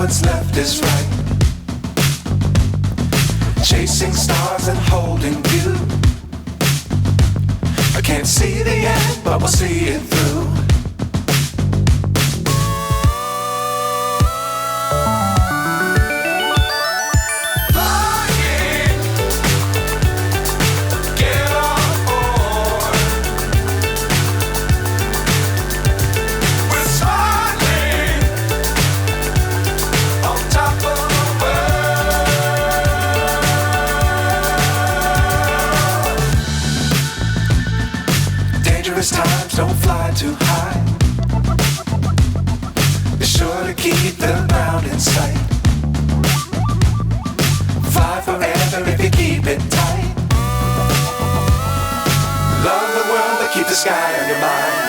what's left is right. Chasing stars and holding you. I can't see the end, but we'll see it through. Times don't fly too high. Be sure to keep the ground in sight. Fly forever if you keep it tight. Love the world but keep the sky on your mind.